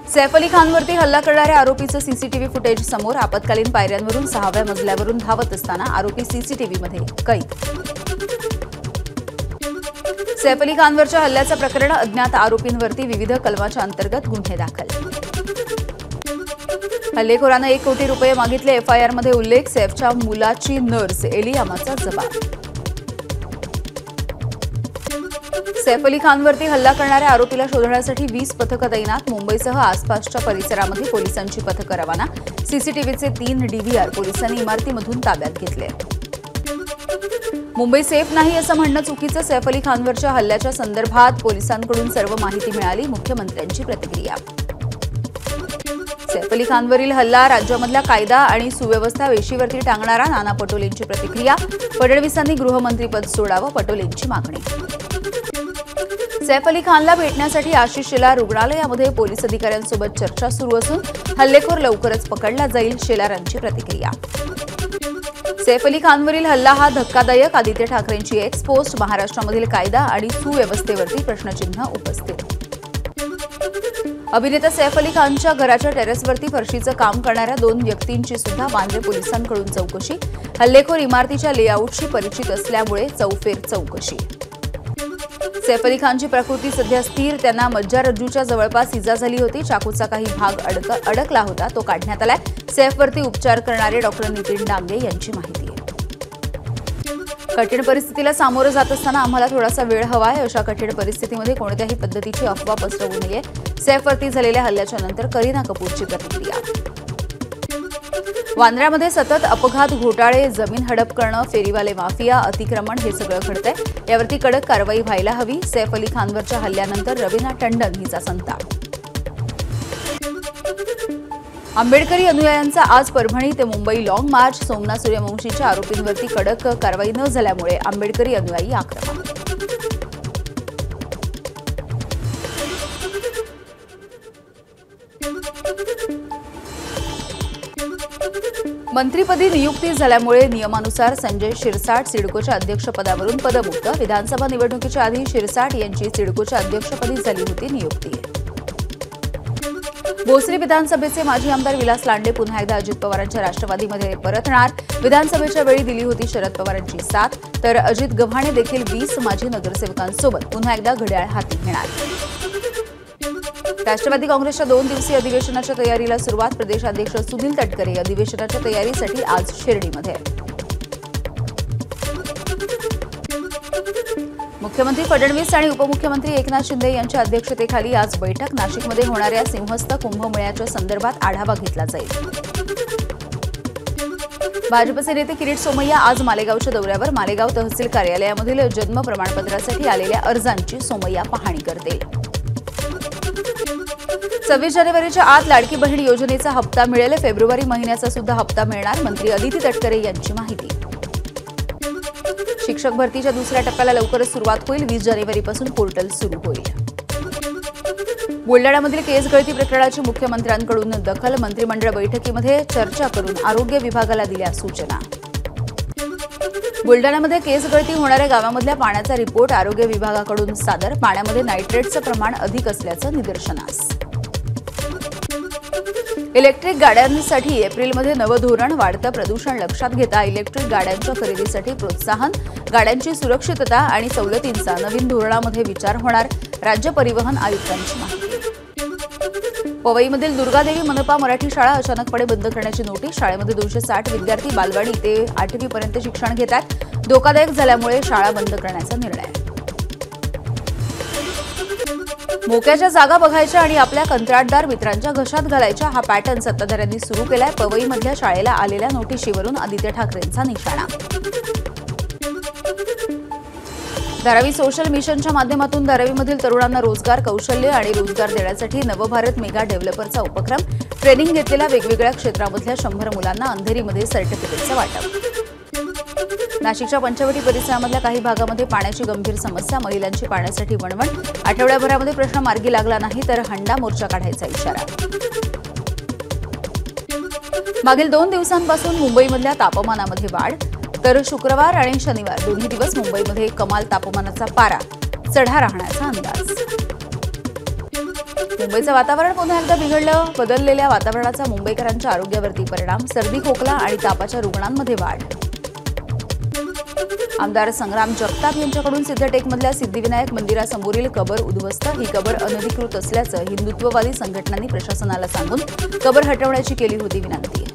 सैफ अली खानवरती हल्ला करणाऱ्या आरोपीचं CCTV footage समोर. आपत्कालीन पायऱ्यांवरून 6व्या मजल्यावरून धावत असताना आरोपी सीसीटीव्हीमध्ये कैद. सैफ अली खानवरच्या हल्ल्याचं प्रकरण. अज्ञात आरोपींवरती विविध कलमाच्या अंतर्गत गुन्हे दाखल. हल्लेखोरानं 1 कोटी रुपये मागितले. एफआयआरमध्ये उल्लेख. सैफच्या मुलाची नर्स एलियामाचा जबाब. सैफ अली खानवरती हल्ला करणाऱ्या आरोपीला शोधण्यासाठी 20 पथकं तैनात. मुंबईसह आसपासच्या परिसरामध्ये पोलिसांची पथकं रवाना. सीसीटीव्हीचे 3 DVR पोलिसांनी इमारतीमधून ताब्यात घेतले. मुंबई सेफ नाही असं म्हणणं चुकीचं. सैफ अली खानवरच्या हल्ल्याच्या संदर्भात पोलिसांकडून सर्व माहिती मिळाली. मुख्यमंत्र्यांची प्रतिक्रिया. सैफ अली खानवरील हल्ला राज्यामधल्या कायदा आणि सुव्यवस्था वेशीवरती टांगणारा. नाना पटोलेंची प्रतिक्रिया. फडणवीसांनी गृहमंत्रीपद सोडावं, पटोलेंची मागणी. सैफ अली खानला भेटण्यासाठी आशिष शेलार रुग्णालयामध्ये पोलीस अधिकाऱ्यांसोबत चर्चा सुरू असून हल्लेखोर लवकरच पकडला जाईल. शेलारांची प्रतिक्रिया. सैफ अली खानवरील हल्ला हा धक्कादायक. आदित्य ठाकरेंची एक्स पोस्ट. महाराष्ट्रामधील कायदा आणि सुव्यवस्थेवरती प्रश्नचिन्ह उपस्थित. अभिनेता सैफ अली खानच्या घराच्या टेरेसवरती फरशीचं काम करणाऱ्या 2 व्यक्तींची सुद्धा वांद्रे पोलिसांकडून चौकशी. हल्लेखोर इमारतीच्या लेआउटशी परिचित असल्यामुळे चौफेर चौकशी. सैफ अली खानची प्रकृती सध्या स्थिर. त्यांना मज्जारज्जूच्या जवळपास इजा झाली होती. चाकूचा काही भाग अडकला होता, तो काढण्यात आलाय. सैफवरती उपचार करणारे डॉक्टर नितीन डांगे यांची माहिती. कठीण परिस्थितीला सामोरं जात असताना आम्हाला थोडासा वेळ हवाय. अशा कठीण परिस्थितीमध्ये कोणत्याही पद्धतीची अफवा पसरवू नये. सैफवरती झालेल्या हल्ल्याच्या नंतर करीना कपूरची प्रतिक्रिया. वांद्र्यामध्ये सतत अपघात, घोटाळे, जमीन हडप करणं, फेरीवाले माफिया, अतिक्रमण हे सगळं घडतंय. यावरती कडक कारवाई व्हायला हवी. सैफ अली खानवरच्या हल्ल्यानंतर रवीना टंडन हिचा संताप. आंबेडकरी अनुयायांचा आज परभणी ते मुंबई लॉंग मार्च. सोमनाथ सूर्यवंशीच्या आरोपींवरती कडक कारवाई न झाल्यामुळे आंबेडकरी अनुयायी आक्रमक. मंत्रिपदी नियुक्ती झाल्यामुळे नियमानुसार संजय शिरसाट सिडकोच्या अध्यक्षपदावरून पदमुक्त. विधानसभा निवडणुकीच्या आधी शिरसाट यांची सिडकोच्या अध्यक्षपदी झाली होती नियुक्ती. भोसरी विधानसभेचे माजी आमदार विलास लांडे पुन्हा एकदा अजित पवारांच्या राष्ट्रवादीमध्ये परतणार. विधानसभेच्या वेळी दिली होती शरद पवारांची साथ, तर अजित गव्हाणे देखील 20 माजी नगरसेवकांसोबत पुन्हा एकदा घड्याळ हाती घेणार. राष्ट्रवादी काँग्रेसच्या 2 दिवसीय अधिवेशनाच्या तयारीला सुरुवात. प्रदेशाध्यक्ष सुनील तटकरे अधिवेशनाच्या तयारीसाठी आज शिर्डीमध्ये. मुख्यमंत्री फडणवीस आणि उपमुख्यमंत्री एकनाथ शिंदे यांच्या अध्यक्षतेखाली आज बैठक. नाशिकमध्ये होणाऱ्या सिंहस्थ कुंभमेळ्याच्या संदर्भात आढावा घेतला जाईल. भाजपचे नेते किरीट सोमय्या आज मालेगावच्या दौऱ्यावर. मालेगाव तहसील कार्यालयामधील जन्म प्रमाणपत्रासाठी आलेल्या अर्जांची सोमय्या पाहणी करतील. 26 जानेवारीच्या आत लाडकी बहीण योजनेचा हप्ता मिळेल. फेब्रुवारी महिन्याचा सुद्धा हप्ता मिळणार. मंत्री अदिती तटकरे यांची माहिती. शिक्षक भरतीच्या दुसऱ्या टप्प्याला लवकरच सुरुवात होईल. 20 जानेवारीपासून पोर्टल सुरू होईल. बुलडाण्यामधील केस गळती प्रकरणाची मुख्यमंत्र्यांकडून दखल. मंत्रिमंडळ बैठकीमध्ये चर्चा करून आरोग्य विभागाला दिल्या सूचना. बुलडाण्यामध्ये केस गळती होणाऱ्या गावामधल्या पाण्याचा रिपोर्ट आरोग्य विभागाकडून सादर. पाण्यामध्ये नायट्रेटचं प्रमाण अधिक असल्याचं निदर्शनास. इलेक्ट्रिक गाड्यांसाठी एप्रिलमध्ये नवं धोरण. वाढतं प्रदूषण लक्षात घेता इलेक्ट्रिक गाड्यांच्या खरेदीसाठी प्रोत्साहन, गाड्यांची सुरक्षितता आणि सवलतींचा नवीन धोरणामध्ये विचार होणार. राज्य परिवहन आयुक्तांची माहिती. पवईमधील दुर्गादेवी मनपा मराठी शाळा अचानकपणे बंद करण्याची नोटीस. शाळेमध्ये 260 विद्यार्थी बालवाडी ते 8वी पर्यंत शिक्षण घेतात. धोकादायक झाल्यामुळे शाळा बंद करण्याचा निर्णय. मोक्याच्या जागा बघायच्या आणि आपल्या कंत्राटदार मित्रांच्या घशात घालायच्या हा पॅटर्न सत्ताधाऱ्यांनी सुरू केलाय. पवईमधल्या शाळेला आलेल्या नोटिशीवरून आदित्य ठाकरेंचा निशाणा. धारावी सोशल मिशनच्या माध्यमातून धारावीमधील तरुणांना रोजगार, कौशल्य आणि रोजगार देण्यासाठी नवभारत मेगा डेव्हलपरचा उपक्रम. ट्रेनिंग घेतलेल्या वेगवेगळ्या क्षेत्रामधल्या 100 मुलांना अंधेरीमध्ये सर्टिफिकेटचं वाटप. नाशिकच्या पंचवटी परिसरामधल्या काही भागामध्ये पाण्याची गंभीर समस्या. महिलांची पाण्यासाठी वणवण. आठवड्याभरामध्ये प्रश्न मार्गी लागला नाही तर हंडा मोर्चा काढायचा इशारा. मागील 2 दिवसांपासून मुंबईमधल्या तापमानामध्ये वाढ. तर शुक्रवार आणि शनिवार दोन्ही दिवस मुंबईमध्ये कमाल तापमानाचा पारा चढा राहण्याचा अंदाज. मुंबईचं वातावरण पुन्हा एकदा बिघडलं. बदललेल्या वातावरणाचा मुंबईकरांच्या आरोग्यावरती परिणाम. सर्दी, खोकला आणि तापाच्या रुग्णांमध्ये वाढ. आमदार संग्राम जगताप यांच्याकडून सिद्धटेकमधल्या सिद्धिविनायक मंदिरासमोरील कबर उद्ध्वस्त. ही कबर अनधिकृत असल्याचं हिंदुत्ववादी संघटनांनी प्रशासनाला सांगून कबर हटवण्याची केली होती विनंती.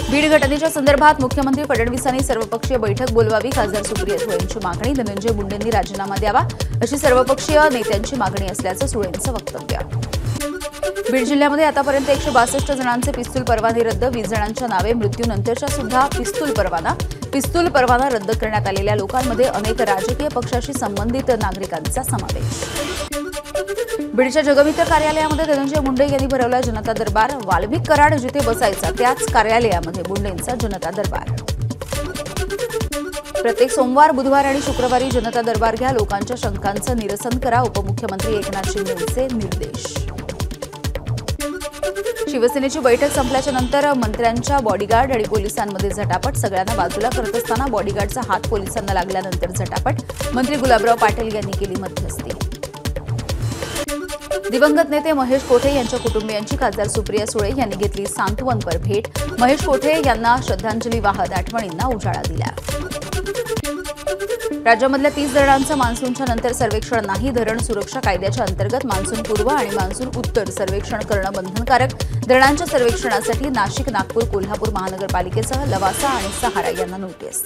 बीड घटनेच्या संदर्भात मुख्यमंत्री फडणवीसांनी सर्वपक्षीय बैठक बोलवावी. खासदार सुप्रिया सुळेंची मागणी. धनंजय मुंडेंनी राजीनामा द्यावा अशी सर्वपक्षीय नेत्यांची मागणी असल्याचं सुळेंचं वक्तव्य. बीड जिल्ह्यामध्ये आतापर्यंत 162 जणांचे पिस्तूल परवाने रद्द. 20 जणांच्या नावे. मृत्यूनंतरच्या सुद्धा पिस्तूल परवाना रद्द करण्यात आलेल्या लोकांमध्ये अनेक राजकीय पक्षाशी संबंधित नागरिकांचा समावेश. बीडच्या जगमित्र कार्यालयामध्ये धनंजय मुंडे यांनी भरवला जनता दरबार. वाल्मिक कराड जिथे बसायचा त्याच कार्यालयामध्ये मुंडेंचा जनता दरबार. प्रत्येक सोमवार, बुधवार आणि शुक्रवारी जनता दरबार घ्या. लोकांच्या शंकांचं निरसन करा. उपमुख्यमंत्री एकनाथ शिंदेंचे निर्देश. शिवसेनेची बैठक संपल्याच्या नंतर मंत्र्यांच्या बॉडीगार्ड आणि पोलिसांमध्ये झटापट. सगळ्यांना बाजूला करत असताना बॉडीगार्डचा हात पोलिसांना लागल्यानंतर झटापट. मंत्री गुलाबराव पाटील यांनी केली मध्यस्थी. दिवंगत नेते महेश कोठे यांच्या कुटुंबियांची खासदार सुप्रिया सुळे यांनी घेतली सांत्वनपर भेट. महेश कोठे यांना श्रद्धांजली वाहत आठवणींना उजाळा दिला. राज्यामधल्या 30 धरणांचं मान्सूनच्या नंतर सर्वेक्षण नाही. धरण सुरक्षा कायद्याच्या अंतर्गत मान्सून पूर्व आणि मान्सून उत्तर सर्वेक्षण करणं बंधनकारक. धरणांच्या सर्वेक्षणासाठी नाशिक, नागपूर, कोल्हापूर महानगरपालिकेसह लवासा आणि सहारा यांना नोटीस.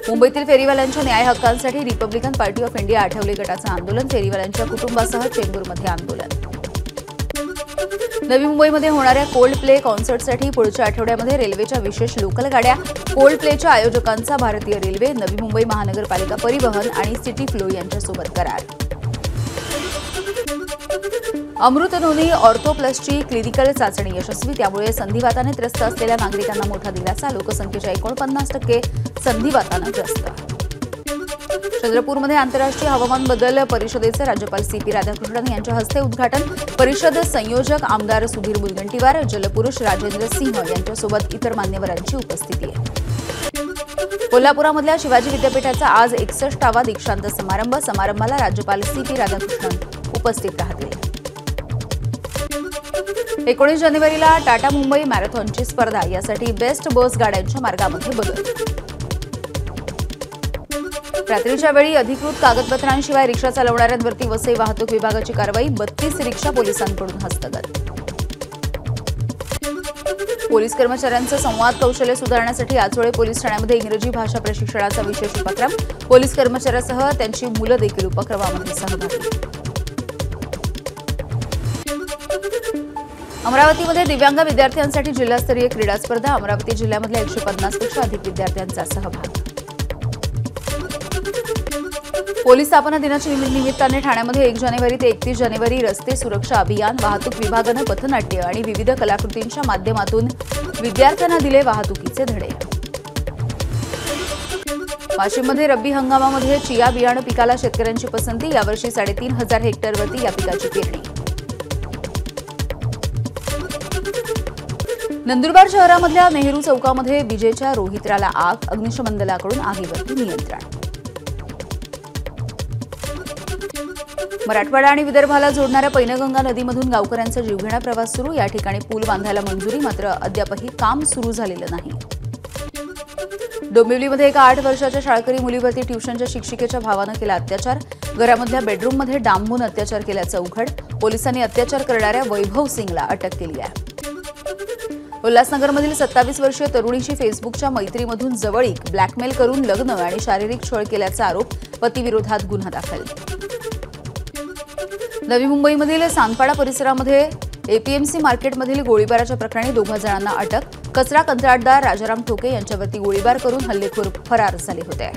मुंबईतील फेरीवाल्यांच्या न्याय हक्कांसाठी Republican party of India Athawale गटाचं आंदोलन. फेरीवाल्यांच्या कुटुंबासह चेंबूरमध्ये आंदोलन. नवी मुंबईमध्ये होणाऱ्या कोल्ड प्ले कॉन्सर्टसाठी पुढच्या आठवड्यामध्ये रेल्वेच्या विशेष लोकल गाड्या. कोल्ड प्लेच्या आयोजकांचा भारतीय रेल्वे, नवी मुंबई महानगरपालिका परिवहन आणि सिटी फ्लो यांच्यासोबत करार. अमृत नोनी ऑर्थो प्लसची क्लिनिकल चाचणी यशस्वी. त्यामुळे संधिवाताने त्रस्त असलेल्या नागरिकांना मोठा दिलासा. लोकसंख्येच्या 49% संधिवातानं ग्रस्त. चंद्रपूरमध्ये आंतरराष्ट्रीय हवामान बदल परिषदेचे राज्यपाल CP राधाकृष्णन यांच्या हस्ते उद्घाटन. परिषद संयोजक आमदार सुधीर मुनगंटीवार, जलपुरुष राजेंद्र सिंह यांच्यासोबत इतर मान्यवरांची उपस्थिती आहे. कोल्हापुरामधल्या शिवाजी विद्यापीठाचा आज 61वा दीक्षांत समारंभ. समारंभाला राज्यपाल CP राधाकृष्णन उपस्थित राहतील. 19 जानेवारीला टाटा मुंबई मॅरेथॉनची स्पर्धा. यासाठी बेस्ट बस गाड्यांच्या मार्गामध्ये बदल. रात्रीच्या वेळी अधिकृत कागदपत्रांशिवाय रिक्षा चालवणाऱ्यांवरती वसई वाहतूक विभागाची कारवाई. 32 रिक्षा पोलिसांकडून हस्तगत. पोलीस कर्मचाऱ्यांचं संवाद कौशल्य सुधारण्यासाठी आचोळे पोलीस ठाण्यामध्ये इंग्रजी भाषा प्रशिक्षणाचा विशेष उपक्रम. पोलीस कर्मचाऱ्यासह त्यांची मुलं देखील उपक्रमामध्ये सहभागी. अमरावतीमध्ये दिव्यांग विद्यार्थ्यांसाठी जिल्हास्तरीय क्रीडा स्पर्धा. अमरावती जिल्ह्यामधल्या 150 पेक्षा अधिक विद्यार्थ्यांचा सहभाग. पोलीस स्थापना दिनाच्या निमित्ताने ठाण्यामध्ये 1 जानेवारी ते 31 जानेवारी रस्ते सुरक्षा अभियान. वाहतूक विभागानं पथनाट्य आणि विविध कलाकृतींच्या माध्यमातून विद्यार्थ्यांना दिले वाहतुकीचे धडे. वाशिममध्ये रब्बी हंगामामध्ये चिया बियाणं पिकाला शेतकऱ्यांची पसंती. यावर्षी 3,500 हेक्टरवरती या पिकाची पेरणी. नंदुरबार शहरामधल्या नेहरू चौकामध्ये विजेच्या रोहित्राला आग. अग्निशमन दलाकडून आगीवरती नियंत्रण. मराठवाडा आणि विदर्भाला जोडणाऱ्या पैनगंगा नदीमधून गावकऱ्यांचा जीवघेणा प्रवास सुरू. या ठिकाणी पूल बांधायला मंजुरी, मात्र अद्यापही काम सुरू झालेलं नाही. डोंबिवलीमध्ये एका 8 वर्षाच्या शाळकरी मुलीवरती ट्युशनच्या शिक्षिकेच्या भावानं केला अत्याचार. घरामधल्या बेडरूममध्ये डांबून अत्याचार केल्याचं उघड. पोलिसांनी अत्याचार करणाऱ्या वैभव सिंगला अटक केली आहे. उल्हासनगरमधील 27 वर्षीय तरुणीची फेसबुकच्या मैत्रीमधून जवळीक, ब्लॅकमेल करून लग्न आणि शारीरिक छळ केल्याचा आरोप. पतीविरोधात गुन्हा दाखल. नवी मुंबईमधील सांदपाडा परिसरामध्ये APMC मार्केटमधील गोळीबाराच्या प्रकरणी 2 जणांना अटक. कचरा कंत्राटदार राजाराम ठोके यांच्यावरती गोळीबार करून हल्लेखोर फरार झाले होते.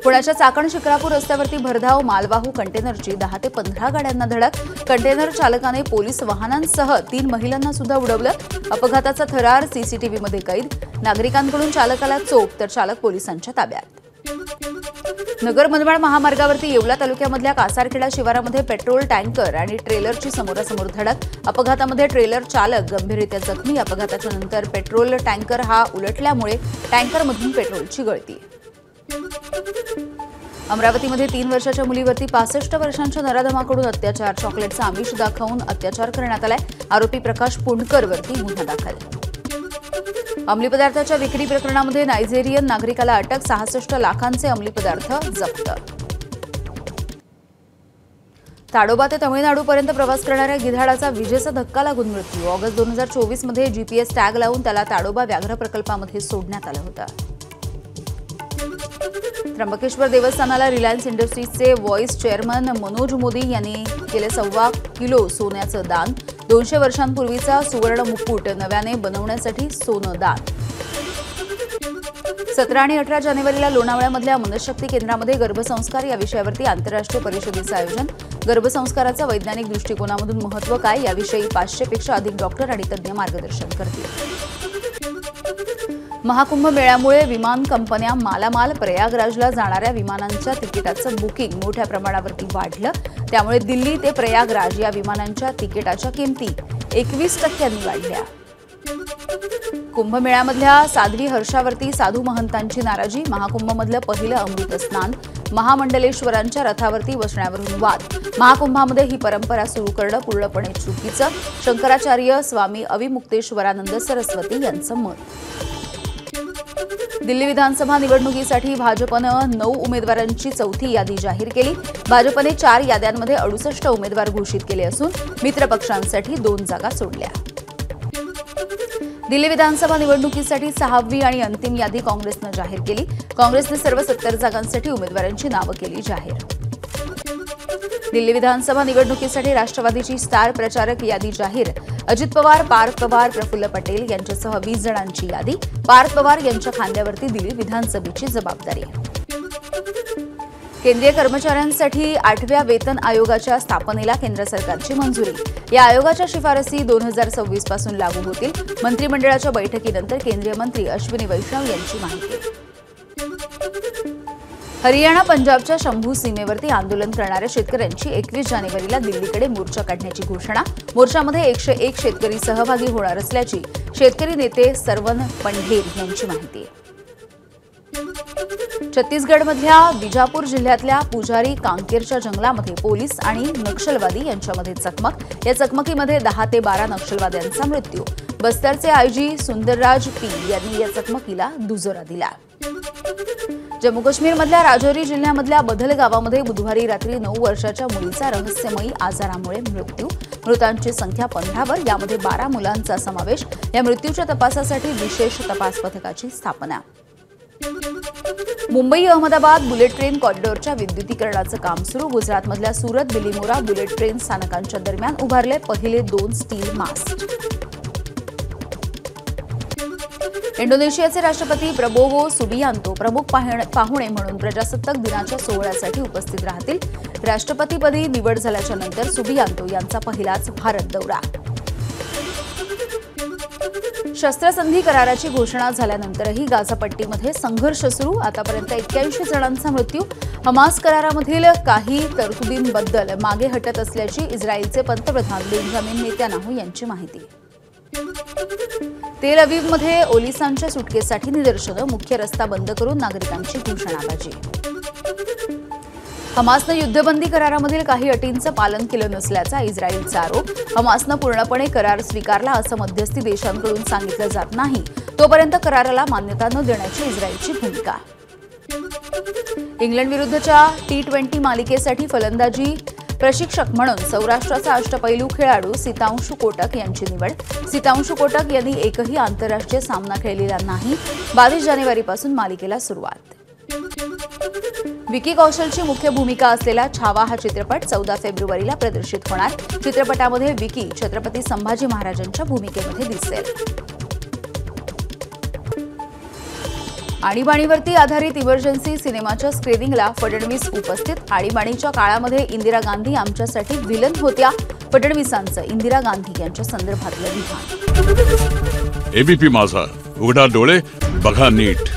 पुण्याच्या चाकण शिक्रापूर रस्त्यावरती भरधाव मालवाहू कंटेनरची 10 ते 15 गाड्यांना धडक. कंटेनर चालकाने पोलीस वाहनांसह 3 महिलांना सुद्धा उडवलं. अपघाताचा थरार CCTVमध्ये कैद. नागरिकांकडून चालकाला चोप तर चालक पोलिसांच्या ताब्यात. नगर मनमाड महामार्गावरती येवला तालुक्यामधल्या कासारखेडा शिवारामध्ये पेट्रोल टँकर आणि ट्रेलरची समोरासमोर धडक. अपघातामध्ये ट्रेलर चालक गंभीररित्या जखमी. अपघाताच्या नंतर पेट्रोल टँकर हा उलटल्यामुळे टँकरमधून पेट्रोलची गळती. अमरावतीमध्ये 3 वर्षाच्या मुलीवरती 65 वर्षांच्या नराधमाकडून अत्याचार, चॉकलेटचं आमिष दाखवून अत्याचार करण्यात आलाय. आरोपी प्रकाश पुंडकरवरती गुन्हा दाखल. अंमली पदार्थाच्या विक्री प्रकरणामध्ये नायजेरियन नागरिकाला अटक. 66 लाखांचे अंमली पदार्थ जप्त. ताडोबा ते तमिळनाडूपर्यंत प्रवास करणाऱ्या गिधाडाचा विजेचा धक्का लागून मृत्यू. ऑगस्ट 2024 मध्ये जीपीएस टॅग लावून त्याला ताडोबा व्याघ्र प्रकल्पामध्ये सोडण्यात आलं होतं. त्र्यंबकेश्वर देवस्थानाला रिलायन्स इंडस्ट्रीजचे व्हाईस चेअरमन मनोज मोदी यांनी केले 1.25 किलो सोन्याचं दान. 200 वर्षांपूर्वीचा सुवर्ण मुकुट नव्याने बनवण्यासाठी सोनं दान. 17 आणि 18 जानेवारीला लोणावळ्यामधल्या मनशक्ती केंद्रामध्ये गर्भसंस्कार या विषयावरती आंतरराष्ट्रीय परिषदेचं आयोजन. गर्भसंस्काराचं वैज्ञानिक दृष्टिकोनामधून महत्त्व काय याविषयी 500 पेक्षा अधिक डॉक्टर आणि तज्ज्ञ मार्गदर्शन करतील. महाकुंभ मेळ्यामुळे विमान कंपन्या मालामाल. प्रयागराजला जाणाऱ्या विमानांच्या तिकिटाचं बुकिंग मोठ्या प्रमाणावरती वाढलं. त्यामुळे दिल्ली ते प्रयागराज या विमानांच्या तिकिटाच्या किमती 21% वाढल्या. कुंभमेळ्यामधल्या साध्वी हर्षावरती साधू महंतांची नाराजी. महाकुंभमधलं पहिलं अमृत स्नान. महामंडलेश्वरांच्या रथावरती बसण्यावरून वाद. महाकुंभामध्ये ही परंपरा सुरू करणं पूर्णपणे चुकीचं. शंकराचार्य स्वामी अविमुक्तेश्वरानंद सरस्वती यांचं मत. दिल्ली विधानसभा निवडणुकीसाठी भाजपनं 9 उमेदवारांची चौथी यादी जाहीर केली. भाजपने 4 याद्यांमध्ये 68 उमेदवार घोषित केले असून मित्रपक्षांसाठी 2 जागा सोडल्या. दिल्ली विधानसभा निवडणुकीसाठी 6वी आणि अंतिम यादी काँग्रेसनं जाहीर केली. काँग्रेसने सर्व 70 जागांसाठी उमेदवारांची नावं केली जाहीर. दिल्ली विधानसभा निवडणुकीसाठी राष्ट्रवादीची स्टार प्रचारक यादी जाहीर. अजित पवार, पार्थ पवार, प्रफुल्ल पटेल यांच्यासह 20 जणांची यादी. पार्थ पवार यांच्या खांद्यावरती दिल्ली विधानसभेची जबाबदारी. केंद्रीय कर्मचाऱ्यांसाठी 8व्या वेतन आयोगाच्या स्थापनेला केंद्र सरकारची मंजुरी. या आयोगाच्या शिफारसी 2026 पासून लागू होतील. मंत्रिमंडळाच्या बैठकीनंतर केंद्रीय मंत्री अश्विनी वैष्णव यांची माहिती. हरियाणा पंजाबच्या शंभू सीमेवरती आंदोलन करणाऱ्या शेतकऱ्यांची 21 जानेवारीला दिल्लीकडे मोर्चा काढण्याची घोषणा. मोर्चामध्ये 101 शेतकरी सहभागी होणार असल्याची शेतकरी नेते सरवन पंढेर यांची माहिती. छत्तीसगडमधल्या बिजापूर जिल्ह्यातल्या पुजारी कांकेरच्या जंगलामध्ये पोलीस आणि नक्षलवादी यांच्यामध्ये चकमक. या चकमकीमध्ये 10 ते 12 नक्षलवाद्यांचा मृत्यू. बस्तरचे आयजी सुंदरराज पी यांनी या चकमकीला दुजोरा दिला. जम्मू काश्मीरमधल्या राजौरी जिल्ह्यामधल्या बदल गावामध्ये बुधवारी रात्री 9 वर्षाच्या मुलीचा रहस्यमयी आजारामुळे मृत्यू. मृतांची संख्या 15वर. यामध्ये 12 मुलांचा समावेश. या मृत्यूच्या तपासासाठी विशेष तपास पथकाची स्थापना. मुंबई अहमदाबाद बुलेट ट्रेन कॉरिडॉरच्या विद्युतीकरणाचं काम सुरू. गुजरातमधल्या सुरत बिलीमोरा बुलेट ट्रेन स्थानकांच्या दरम्यान उभारले पहिले 2 स्टील मास्ट. इंडोनेशियाचे राष्ट्रपती प्रबोवो सुबियांतो प्रमुख पाहुणे म्हणून प्रजासत्ताक दिनाच्या सोहळ्यासाठी उपस्थित राहतील. राष्ट्रपतीपदी निवड झाल्याच्या नंतर सुबियांतो यांचा पहिलाच भारत दौरा. शस्त्रसंधी कराराची घोषणा झाल्यानंतरही गाझापट्टीमध्ये संघर्ष सुरू. आतापर्यंत 81 जणांचा मृत्यू. हमास करारामधील काही तरतुदींबद्दल मागे हटत असल्याची इस्रायलचे पंतप्रधान बेंजामिन नेतान्याहू यांची माहिती. तेल अवीवमध्ये ओलिसांच्या सुटकेसाठी निदर्शनं. मुख्य रस्ता बंद करून नागरिकांची घोषणाबाजी. हमासनं युद्धबंदी करारामधील काही अटींचं पालन केलं नसल्याचा इस्रायलचा आरोप. हमासनं पूर्णपणे करार स्वीकारला असं मध्यस्थी देशांकडून सांगितलं जात नाही. तोपर्यंत कराराला मान्यता न देण्याची इस्रायलची भूमिका. इंग्लंड विरुद्धच्या T20 मालिकेसाठी फलंदाजी प्रशिक्षक म्हणून सौराष्ट्राचा अष्टपैलू खेळाडू सितांशू कोटक यांची निवड. सितांशू कोटक यांनी एकही आंतरराष्ट्रीय सामना खेळलेला नाही. 22 जानेवारीपासून मालिकेला सुरुवात. विकी कौशलची मुख्य भूमिका असलेला छावा हा चित्रपट 14 फेब्रुवारीला प्रदर्शित होणार. चित्रपटामध्ये विकी छत्रपती संभाजी महाराजांच्या भूमिकेमध्ये दिसेल. आणीबाणीवरती आधारित इमर्जन्सी सिनेमाच्या स्क्रीनिंगला फडणवीस उपस्थित. आणीबाणीच्या काळामध्ये इंदिरा गांधी आमच्यासाठी व्हिलन होत्या. फडणवीसांचं इंदिरा गांधी यांच्या संदर्भातलं विधान. एबीपी माझा, उघडा डोळे बघा नीट.